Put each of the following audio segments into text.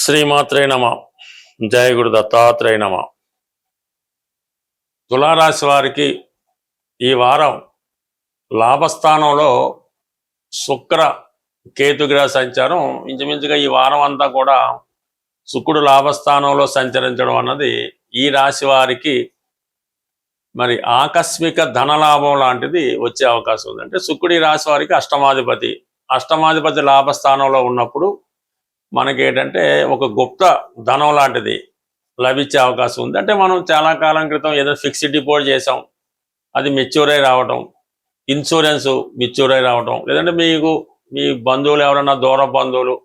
శ్రీమాత్రే నమ. జయ గురు దత్తాత్రేయ నమ. తులారాశి వారికి ఈ వారం లాభస్థానంలో శుక్ర కేతుగ్రహ సంచారం ఇంచుమించుగా ఈ వారం అంతా కూడా శుక్రుడు లాభస్థానంలో సంచరించడం అన్నది ఈ రాశి వారికి మరి ఆకస్మిక ధనలాభం లాంటిది వచ్చే అవకాశం ఉంది. అంటే శుక్రుడు ఈ రాశి వారికి అష్టమాధిపతి లాభస్థానంలో ఉన్నప్పుడు మనకేంటంటే ఒక గుప్త ధనం లాంటిది లభించే అవకాశం ఉంది. అంటే మనం చాలా కాలం క్రితం ఏదో ఫిక్స్డ్ డిపాజిట్ చేసాం, అది మెచ్యూర్ అయి రావటం, ఇన్సూరెన్స్ మెచ్యూర్ అయి రావటం, లేదంటే మీ బంధువులు ఎవరైనా దూర బంధువులు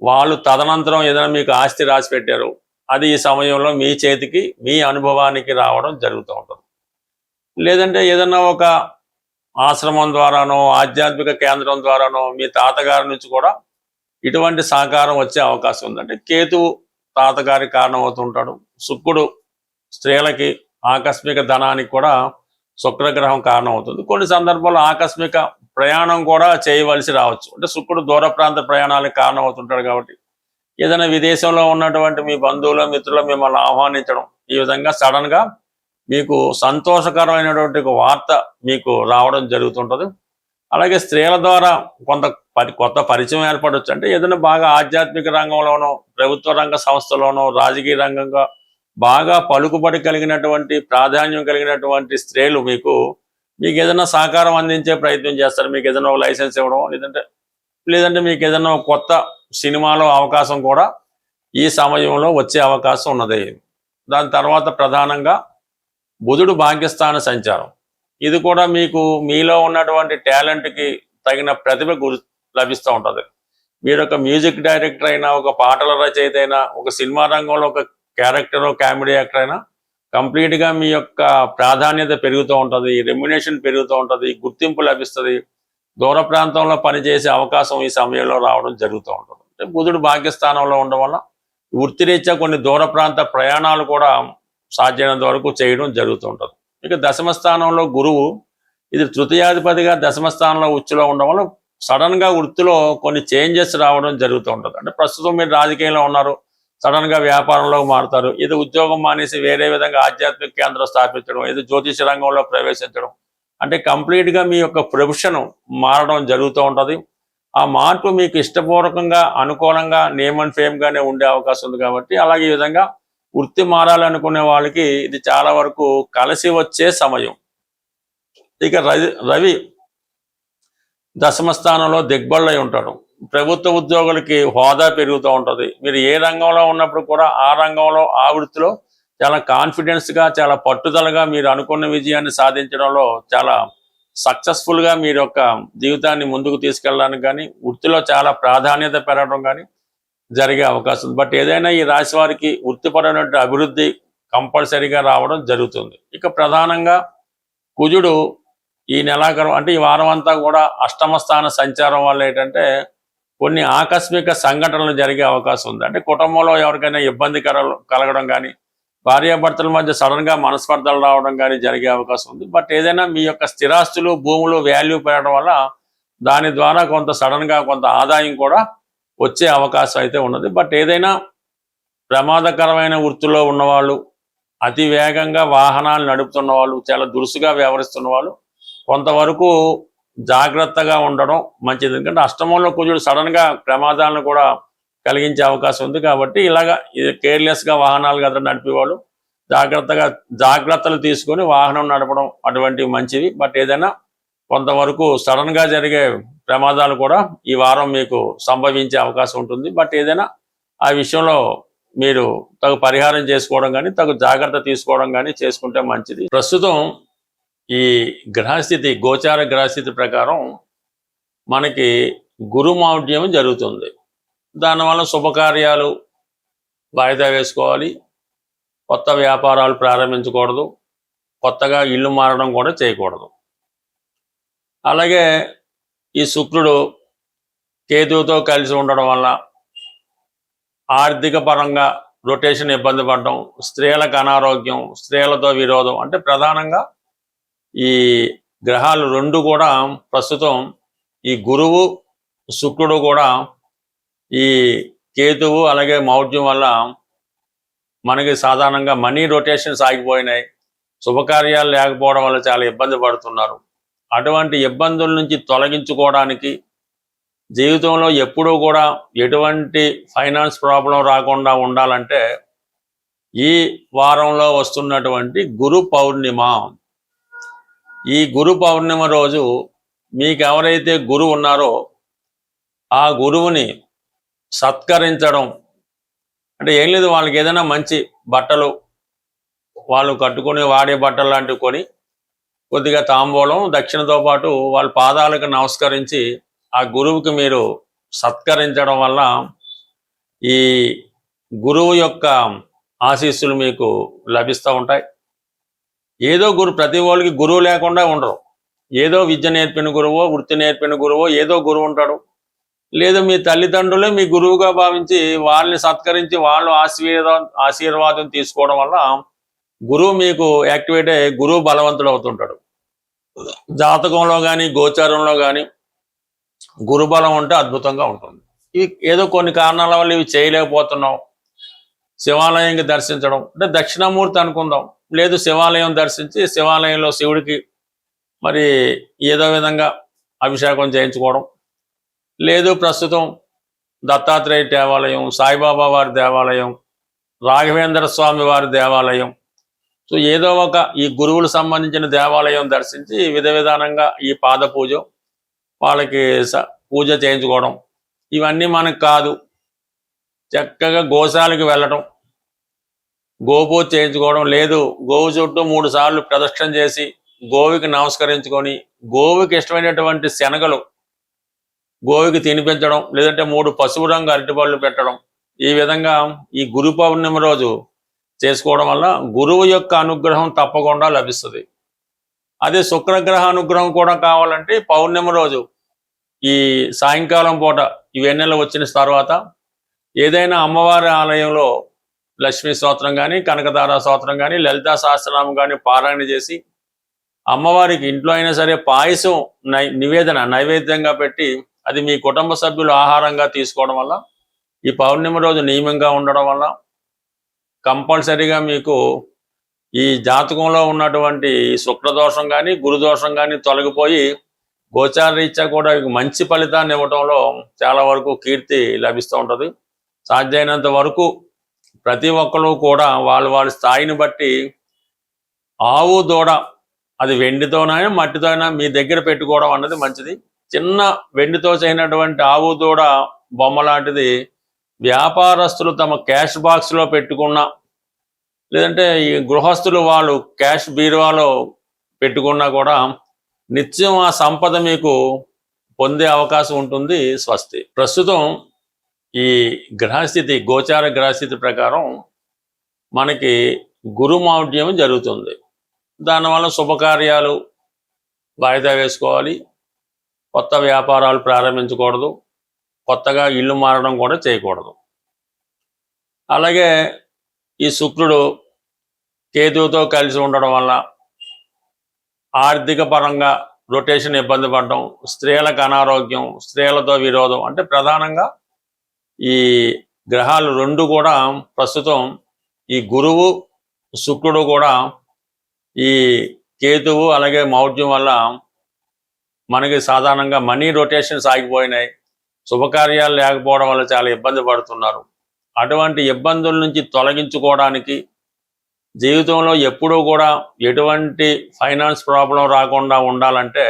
వాళ్ళు తదనంతరం ఏదైనా మీకు ఆస్తి రాసి పెట్టారు, అది ఈ సమయంలో మీ చేతికి మీ అనుభవానికి రావడం జరుగుతూ ఉంటుంది. లేదంటే ఏదన్నా ఒక ఆశ్రమం ద్వారానో ఆధ్యాత్మిక కేంద్రం ద్వారానో మీ తాతగారి నుంచి కూడా ఇటువంటి సహకారం వచ్చే అవకాశం ఉంది. అంటే కేతువు తాతగారి కారణం అవుతుంటాడు. శుక్రుడు స్త్రీలకి ఆకస్మిక ధనానికి కూడా శుక్రగ్రహం కారణం అవుతుంది. కొన్ని సందర్భాల్లో ఆకస్మిక ప్రయాణం కూడా చేయవలసి రావచ్చు. అంటే శుక్రుడు దూర ప్రాంత ప్రయాణాలకు కారణం అవుతుంటాడు కాబట్టి ఏదైనా విదేశంలో ఉన్నటువంటి మీ బంధువులు మిత్రులు మిమ్మల్ని ఆహ్వానించడం, ఈ విధంగా సడన్గా మీకు సంతోషకరమైనటువంటి వార్త మీకు రావడం జరుగుతుంటుంది. అలాగే స్త్రీల ద్వారా కొత్త పరిచయం ఏర్పడవచ్చు. అంటే ఏదైనా బాగా ఆధ్యాత్మిక రంగంలోనో ప్రభుత్వ రంగ సంస్థలోనో రాజకీయ రంగంగా బాగా పలుకుబడి కలిగినటువంటి ప్రాధాన్యం కలిగినటువంటి స్త్రీలు మీకు ఏదైనా సహకారం అందించే ప్రయత్నం చేస్తారు. మీకు ఏదైనా ఒక లైసెన్స్ ఇవ్వడం, లేదంటే మీకు ఏదైనా కొత్త సినిమాలో అవకాశం కూడా ఈ సమయంలో వచ్చే అవకాశం ఉన్నది. దాని తర్వాత ప్రధానంగా బుధుడు భాగ్యస్థాన సంచారం, ఇది కూడా మీలో ఉన్నటువంటి టాలెంట్కి తగిన ప్రతిభ లభిస్తూ ఉంటుంది. మీరు ఒక మ్యూజిక్ డైరెక్టర్ అయినా, ఒక పాటల రచయిత అయినా, ఒక సినిమా రంగంలో ఒక క్యారెక్టర్ కామెడీ యాక్టర్ అయినా కంప్లీట్గా మీ యొక్క ప్రాధాన్యత పెరుగుతూ ఉంటుంది, రెమ్యునేషన్ పెరుగుతూ ఉంటుంది, గుర్తింపు లభిస్తుంది, దూర ప్రాంతంలో పనిచేసే అవకాశం ఈ సమయంలో రావడం జరుగుతూ ఉంటుంది. అంటే బుధుడు భాగ్యస్థానంలో ఉండడం వల్ల వృత్తిరీత్యా కొన్ని దూర ప్రాంత ప్రయాణాలు కూడా సాధ్యమైనంత వరకు చేయడం జరుగుతూ ఉంటుంది. ఇక దశమ స్థానంలో గురువు, ఇది తృతీయాధిపతిగా దశమ స్థానంలో ఉచ్చులో ఉండడం వల్ల సడన్గా వృత్తిలో కొన్ని చేంజెస్ రావడం జరుగుతూ ఉంటుంది. అంటే ప్రస్తుతం మీరు రాజకీయంలో ఉన్నారు, సడన్గా వ్యాపారంలో మారుతారు, ఏదో ఉద్యోగం మానేసి వేరే విధంగా ఆధ్యాత్మిక కేంద్రం స్థాపించడం, ఏదో జ్యోతిష రంగంలో ప్రవేశించడం, అంటే కంప్లీట్గా మీ యొక్క ప్రొఫెషన్ మారడం జరుగుతూ ఉంటుంది. ఆ మార్పు మీకు ఇష్టపూర్వకంగా అనుకూలంగా నేమ్ అండ్ ఫేమ్గానే ఉండే అవకాశం ఉంది. కాబట్టి అలాగే ఈ విధంగా వృత్తి మారాలనుకునే వాళ్ళకి ఇది చాలా వరకు కలిసి వచ్చే సమయం. ఇక రవి దశమ స్థానంలో దిగ్బళ్ళై ఉంటాడు. ప్రభుత్వ ఉద్యోగులకి హోదా పెరుగుతూ ఉంటుంది. మీరు ఏ రంగంలో ఉన్నప్పుడు కూడా ఆ రంగంలో ఆ వృత్తిలో చాలా కాన్ఫిడెన్స్గా చాలా పట్టుదలగా మీరు అనుకున్న విజయాన్ని సాధించడంలో చాలా సక్సెస్ఫుల్గా మీరు యొక్క జీవితాన్ని ముందుకు తీసుకెళ్ళడానికి కానీ వృత్తిలో చాలా ప్రాధాన్యత పెరగడం కానీ జరిగే అవకాశం ఉంది. బట్ ఏదైనా ఈ రాశి వారికి వృత్తిపరమైన అభివృద్ధి కంపల్సరీగా రావడం జరుగుతుంది. ఇక ప్రధానంగా కుజుడు ఈ నెలాఖరు అంటే ఈ వారం అంతా కూడా అష్టమ స్థాన సంచారం వల్ల ఏంటంటే కొన్ని ఆకస్మిక సంఘటనలు జరిగే అవకాశం ఉంది. అంటే కుటుంబంలో ఎవరికైనా ఇబ్బంది కలగడం కానీ, భార్యాభర్తల మధ్య సడన్గా మనస్పర్ధలు రావడం కానీ జరిగే అవకాశం ఉంది. బట్ ఏదైనా మీ యొక్క స్థిరాస్తులు భూములు వాల్యూ పెరగడం వల్ల దాని ద్వారా కొంత సడన్గా కొంత ఆదాయం కూడా వచ్చే అవకాశం అయితే ఉన్నది. బట్ ఏదైనా ప్రమాదకరమైన వృత్తిలో ఉన్నవాళ్ళు, అతి వేగంగా వాహనాలు నడుపుతున్న వాళ్ళు, చాలా దురుసుగా వ్యవహరిస్తున్న వాళ్ళు కొంతవరకు జాగ్రత్తగా ఉండడం మంచిది. ఎందుకంటే అష్టమంలో కుజుడు సడన్గా ప్రమాదాలను కూడా కలిగించే అవకాశం ఉంది. కాబట్టి ఇలాగా కేర్లెస్గా వాహనాలు గట్రా నడిపేవాళ్ళు జాగ్రత్తలు తీసుకొని వాహనం నడపడం అటువంటివి మంచివి. బట్ ఏదైనా కొంతవరకు సడన్గా జరిగే ప్రమాదాలు కూడా ఈ వారం మీకు సంభవించే అవకాశం ఉంటుంది. బట్ ఏదైనా ఆ విషయంలో మీరు తగు పరిహారం చేసుకోవడం కానీ తగు జాగ్రత్త తీసుకోవడం కానీ చేసుకుంటే మంచిది. ప్రస్తుతం ఈ గ్రహస్థితి గోచార గ్రహస్థితి ప్రకారం మనకి గురుమౌఢ్యం జరుగుతుంది. దానివల్ల శుభకార్యాలు వాయిదా వేసుకోవాలి, కొత్త వ్యాపారాలు ప్రారంభించకూడదు, కొత్తగా ఇల్లు మారడం కూడా చేయకూడదు. అలాగే ఈ శుక్రుడు కేతువుతో కలిసి ఉండడం వల్ల ఆర్థిక పరంగా రొటేషన్ ఇబ్బంది పడడం, స్త్రీలకు అనారోగ్యం, స్త్రీలతో విరోధం, అంటే ప్రధానంగా ఈ గ్రహాలు రెండు కూడా ప్రస్తుతం ఈ గురువు శుక్రుడు కూడా ఈ కేతువు అలాగే మౌఢ్యం వల్ల మనకి సాధారణంగా మనీ రొటేషన్స్ ఆగిపోయినాయి. శుభకార్యాలు లేకపోవడం వల్ల చాలా ఇబ్బంది పడుతున్నారు. అటువంటి ఇబ్బందుల నుంచి తొలగించుకోవడానికి, జీవితంలో ఎప్పుడూ కూడా ఎటువంటి ఫైనాన్స్ ప్రాబ్లం రాకుండా ఉండాలంటే ఈ వారంలో వస్తున్నటువంటి గురు పౌర్ణిమ. ఈ గురు పౌర్ణిమ రోజు మీకు ఎవరైతే గురువు ఉన్నారో ఆ గురువుని సత్కరించడం అంటే ఏం లేదు, వాళ్ళకి ఏదైనా మంచి బట్టలు, వాళ్ళు కట్టుకుని వాడే బట్టలు లాంటివి కొని కొద్దిగా తాంబూలం దక్షిణతో పాటు వాళ్ళ పాదాలకు నమస్కరించి ఆ గురువుకి మీరు సత్కరించడం వల్ల ఈ గురువు యొక్క ఆశీస్సులు మీకు లభిస్తూ ఉంటాయి. ఏదో ప్రతి వాళ్ళకి గురువు లేకుండా ఉండరు. ఏదో విద్య నేర్పిన గురువో, వృత్తి నేర్పిన గురువో ఏదో గురువు ఉంటాడు. లేదా మీ తల్లిదండ్రులే మీ గురువుగా భావించి వాళ్ళని సత్కరించి వాళ్ళు ఆశీర్వాదం తీసుకోవడం వల్ల గురువు మీకు యాక్టివేట్ అయ్యి గురువు బలవంతుడు అవుతుంటాడు. జాతకంలో కానీ గోచారంలో కానీ గురుబలం ఉంటే అద్భుతంగా ఉంటుంది. ఇవి ఏదో కొన్ని కారణాల వల్ల ఇవి చేయలేకపోతున్నాం. శివాలయంకి దర్శించడం అంటే దక్షిణామూర్తి అనుకుందాం, లేదు శివాలయం దర్శించి శివాలయంలో శివుడికి మరి ఏదో విధంగా అభిషేకం చేయించుకోవడం, లేదు ప్రస్తుతం దత్తాత్రేయ దేవాలయం, సాయిబాబా వారి దేవాలయం, రాఘవేంద్ర స్వామి వారి దేవాలయం, సో ఏదో ఒక ఈ గురువులకు సంబంధించిన దేవాలయం దర్శించి విధానంగా ఈ పాద పూజ వాళ్ళకి పూజ చేయించుకోవడం. ఇవన్నీ మనకు కాదు, చక్కగా గోశాలకు వెళ్ళటం, గోపూజ చేయించుకోవడం, లేదు గోవు చుట్టూ 3 సార్లు ప్రదక్షిణ చేసి గోవుకి నమస్కరించుకొని గోవుకి ఇష్టమైనటువంటి శనగలు గోవుకి తినిపించడం, లేదంటే 3 పసుపు రంగు అరటిపళ్ళు పెట్టడం. ఈ విధంగా ఈ గురు పౌర్ణమి రోజు చేసుకోవడం వల్ల గురువు యొక్క అనుగ్రహం తప్పకుండా లభిస్తుంది. అదే శుక్రగ్రహ అనుగ్రహం కూడా కావాలంటే పౌర్ణమి రోజు ఈ సాయంకాలం పూట ఈ వెన్నెల వచ్చిన తర్వాత ఏదైనా అమ్మవారి ఆలయంలో లక్ష్మీ స్తోత్రం కానీ, కనకదార స్తోత్రం కానీ, లలితా సహస్రనామం కానీ పారాయణ చేసి అమ్మవారికి ఇంట్లో అయినా సరే పాయసం నైవేద్యంగా పెట్టి అది మీ కుటుంబ సభ్యులు ఆహారంగా తీసుకోవడం వల్ల ఈ పౌర్ణమి రోజు నియమంగా ఉండడం వల్ల కంపల్సరీగా మీకు ఈ జాతకంలో ఉన్నటువంటి శుక్రదోషం కానీ గురుదోషం కానీ తొలగిపోయి గోచార రీత్యా కూడా మంచి ఫలితాన్ని ఇవ్వడంలో చాలా వరకు కీర్తి లభిస్తూ ఉంటుంది. సాధ్యమైనంత వరకు ప్రతి ఒక్కరు కూడా వాళ్ళ స్థాయిని బట్టి ఆవు దూడ అది వెండితోనైనా మట్టితోనైనా మీ దగ్గర పెట్టుకోవడం అన్నది మంచిది. చిన్న వెండితో చేయనటువంటి ఆవు దూడ బొమ్మ లాంటిది వ్యాపారస్తులు తమ క్యాష్ బాక్స్లో పెట్టుకున్నా, లేదంటే ఈ గృహస్థులు వాళ్ళు క్యాష్ బీరువాలో పెట్టుకున్నా కూడా నిత్యం ఆ సంపద మీకు పొందే అవకాశం ఉంటుంది. స్వస్తి. ప్రస్తుతం ఈ గ్రహస్థితి, గోచార గ్రహస్థితి ప్రకారం మనకి గురుమౌఢ్యం జరుగుతుంది. దానివల్ల శుభకార్యాలు వాయిదా వేసుకోవాలి, కొత్త వ్యాపారాలు ప్రారంభించకూడదు, కొత్తగా ఇల్లు మారడం కూడా చేయకూడదు. అలాగే ఈ శుక్రుడు కేతువుతో కలిసి ఉండడం వల్ల ఆర్థిక పరంగా రొటేషన్ ఇబ్బంది పడడం, స్త్రీలకు అనారోగ్యం, స్త్రీలతో విరోధం, అంటే ప్రధానంగా ఈ గ్రహాలు 2 కూడా ప్రస్తుతం ఈ గురువు శుక్రుడు కూడా ఈ కేతువు అలాగే మౌఢ్యం వల్ల మనకి సాధారణంగా మనీ రొటేషన్స్ ఆగిపోయినాయి. శుభకార్యాలు లేకపోవడం వల్ల చాలా ఇబ్బంది పడుతున్నారు. అటువంటి ఇబ్బందుల నుంచి తొలగించుకోవడానికి, జీవితంలో ఎప్పుడూ కూడా ఎటువంటి ఫైనాన్స్ ప్రాబ్లం రాకుండా ఉండాలంటే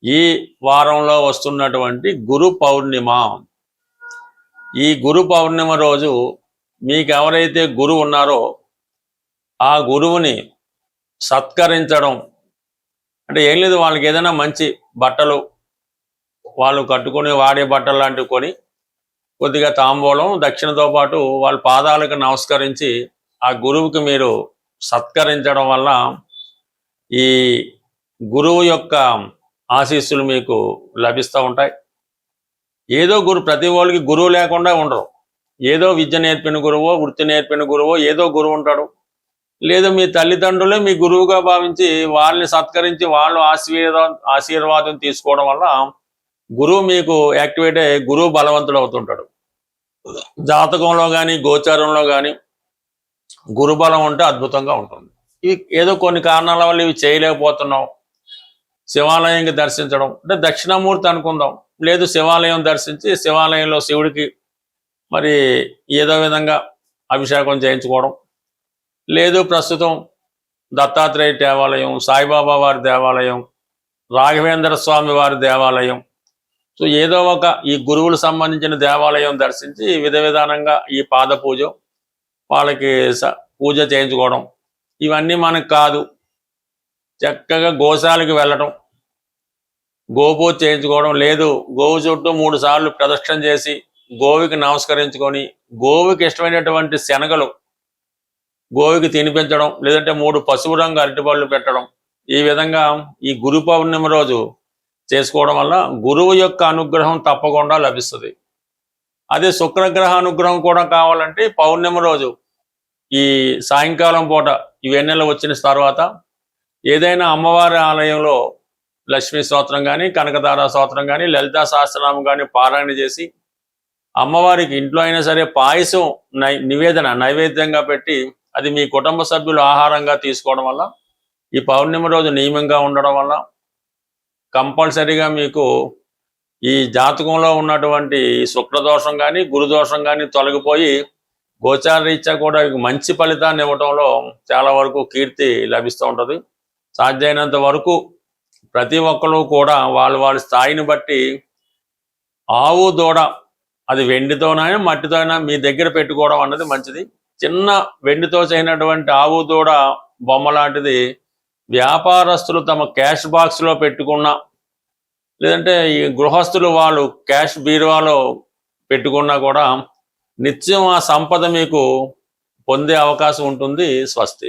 ఈ వారంలో వస్తున్నటువంటి గురు పౌర్ణిమ. ఈ గురు పౌర్ణిమ రోజు మీకు ఎవరైతే గురువు ఉన్నారో ఆ గురువుని సత్కరించడం అంటే ఏం లేదు, వాళ్ళకి ఏదైనా మంచి బట్టలు, వాళ్ళు కట్టుకుని వాడే బట్టలు లాంటివి కొని కొద్దిగా తాంబూలం దక్షిణతో పాటు వాళ్ళ పాదాలకు నమస్కరించి ఆ గురువుకి మీరు సత్కరించడం వల్ల ఈ గురువు యొక్క ఆశీస్సులు మీకు లభిస్తూ ఉంటాయి. ఏదో ప్రతి వాళ్ళకి గురువు లేకుండా ఉండరు. ఏదో విద్య నేర్పిన గురువో, వృత్తి నేర్పిన గురువో ఏదో గురువు ఉంటాడు. లేదా మీ తల్లిదండ్రులే మీ గురువుగా భావించి వాళ్ళని సత్కరించి వాళ్ళు ఆశీర్వాదం తీసుకోవడం వల్ల గురువు మీకు యాక్టివేట్ అయ్యి గురువు బలవంతుడు అవుతుంటాడు. జాతకంలో కానీ గోచారంలో కానీ గురుబలం ఉంటే అద్భుతంగా ఉంటుంది. ఇవి ఏదో కొన్ని కారణాల వల్ల ఇవి చేయలేకపోతున్నాం. శివాలయంకి దర్శించడం అంటే దక్షిణామూర్తి అనుకుందాం, లేదు శివాలయం దర్శించి శివాలయంలో శివుడికి మరి ఏదో విధంగా అభిషేకం చేయించుకోవడం, లేదు ప్రస్తుతం దత్తాత్రేయ దేవాలయం, సాయిబాబా వారి దేవాలయం, రాఘవేంద్ర స్వామి వారి దేవాలయం, సో ఏదో ఒక ఈ గురువులు సంబంధించిన దేవాలయం దర్శించి విధానంగా ఈ పాద పూజ వాళ్ళకి పూజ చేయించుకోవడం, ఇవన్నీ మనకు కాదు. చక్కగా గోశాలకు వెళ్ళటం, గోపూజ చేయించుకోవడం, లేదు గోవు చుట్టూ 3 సార్లు ప్రదక్షిణ చేసి గోవుకి నమస్కరించుకొని గోవుకి ఇష్టమైనటువంటి శనగలు గోవుకి తినిపించడం, లేదంటే 3 పసుపు రంగు అరటిపళ్ళు పెట్టడం, ఈ విధంగా ఈ గురు పౌర్ణమి రోజు చేసుకోవడం వల్ల గురువు యొక్క అనుగ్రహం తప్పకుండా లభిస్తుంది. అదే శుక్రగ్రహ అనుగ్రహం కూడా కావాలంటే పౌర్ణమి రోజు ఈ సాయంకాలం పూట ఈ వెన్నెల వచ్చిన తర్వాత ఏదైనా అమ్మవారి ఆలయంలో లక్ష్మీ స్తోత్రం కానీ, కనకదార స్తోత్రం కానీ, లలితా సహస్రనామం కానీ పారాయణ చేసి అమ్మవారికి ఇంట్లో అయినా సరే పాయసం నైవేద్యంగా పెట్టి అది మీ కుటుంబ సభ్యులు ఆహారంగా తీసుకోవడం వల్ల ఈ పౌర్ణమి రోజు నియమంగా ఉండడం వల్ల కంపల్సరీగా మీకు ఈ జాతకంలో ఉన్నటువంటి శుక్రదోషం కానీ గురుదోషం కానీ తొలగిపోయి గోచార రీత్యా కూడా మంచి ఫలితాన్ని ఇవ్వడంలో చాలా వరకు కీర్తి లభిస్తూ ఉంటుంది. సాధ్యమైనంత వరకు ప్రతి ఒక్కరు కూడా వాళ్ళ స్థాయిని బట్టి ఆవు దూడ అది వెండితోనైనా మట్టితోనైనా మీ దగ్గర పెట్టుకోవడం అన్నది మంచిది. చిన్న వెండితో చేయనటువంటి ఆవు దూడ బొమ్మ లాంటిది వ్యాపారస్తులు తమ క్యాష్ బాక్స్లో పెట్టుకున్నా, లేదంటే ఈ గృహస్థులు వాళ్ళు క్యాష్ బీరువాలో పెట్టుకున్నా కూడా నిత్యం ఆ సంపద మీకు పొందే అవకాశం ఉంటుంది. స్వస్తి.